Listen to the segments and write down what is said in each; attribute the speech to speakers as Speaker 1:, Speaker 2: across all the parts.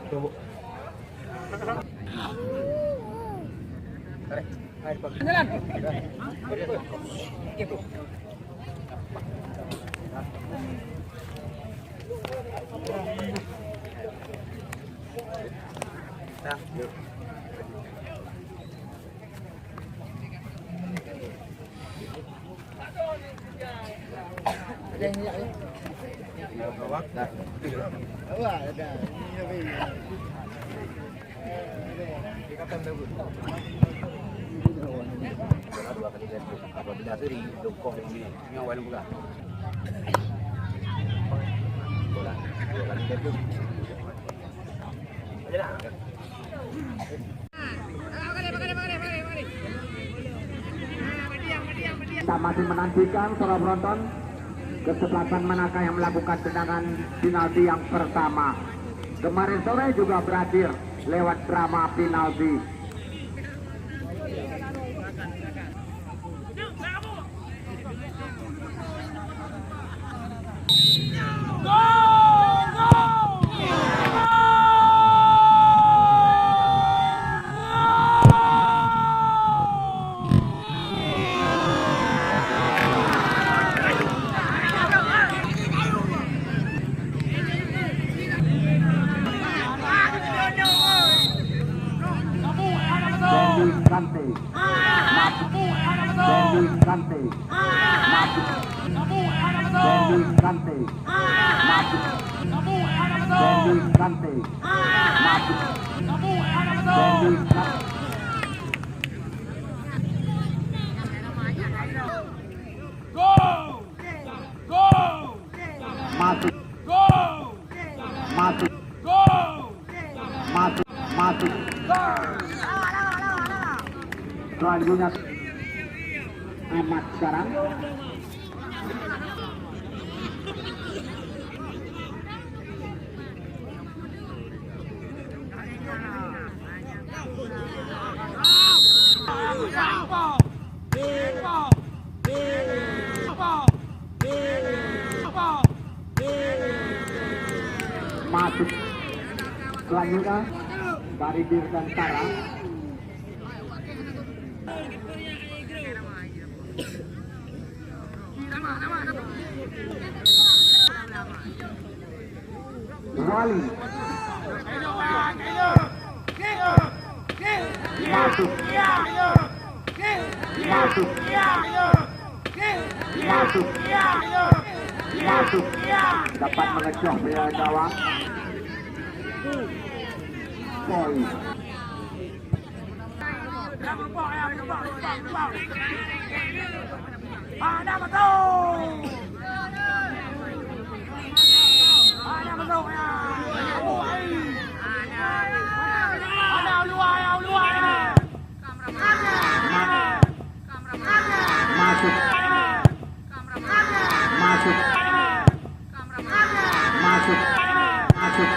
Speaker 1: Tuh.
Speaker 2: Jalan.
Speaker 1: Nah, yuk.
Speaker 2: Ada yang ya.
Speaker 1: Dah.
Speaker 2: Wah, ada.
Speaker 1: Ikatan dulu. Dua kali ganti. Apabila seri, dukung ini awal buka. Bola. Dua kali ganti. Aja dah.
Speaker 3: Kita masih menantikan para penonton kesempatan manakah yang melakukan tendangan penalti yang pertama. Kemarin sore juga berakhir lewat drama penalti. Kante, Dendi Kante, Dendi Kante, Dendi Kante, Dendi Kante. Masuk, masuk, masuk, masuk. Selanjutnya Ahmad sekarang masuk. Selanjutnya dari Dirgantara Wali masuk, masuk, masuk, masuk, dapat mengecoh bela gawang. Poin. Ada betul. Ada betul ya. Ada luar. Masuk. Masuk. Masuk. Masuk.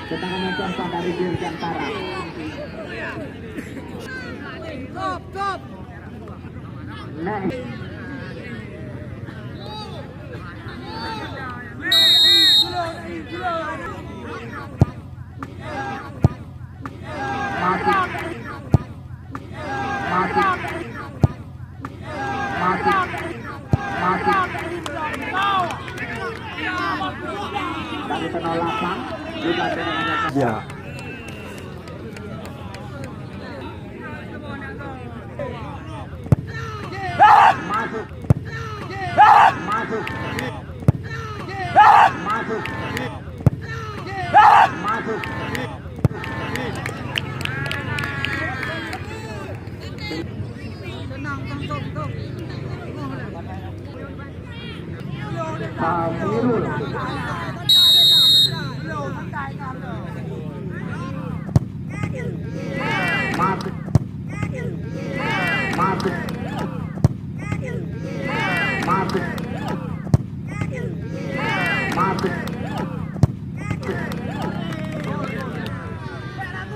Speaker 3: Tendangan contoh dari Dirgantara. Top. Next. Masuk. Masuk. Masuk. Masuk. Dari penolakan juga tendangannya.
Speaker 1: Ya.
Speaker 3: Masuk. Masuk. Masuk. Masuk. Samirul. Masuk. Masuk. Masuk. Masuk.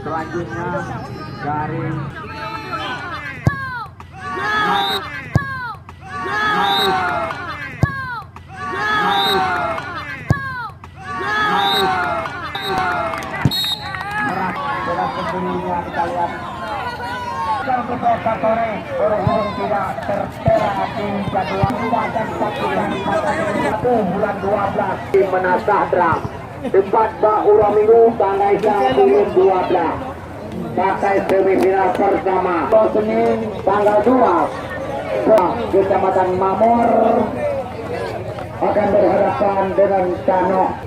Speaker 3: Selanjutnya dari masuk. Masuk. Masuk. Masuk. bola kita lihat. Yang kita sore berhubung tidak tertera di jadwal dan saksikan satu bulan 12 di Menasah Dram. Debat Bahura Minggu tanggal 10 12. Pakai semifinal pertama. Senin tanggal 2. Kecamatan Mamor akan berhadapan dengan Cano.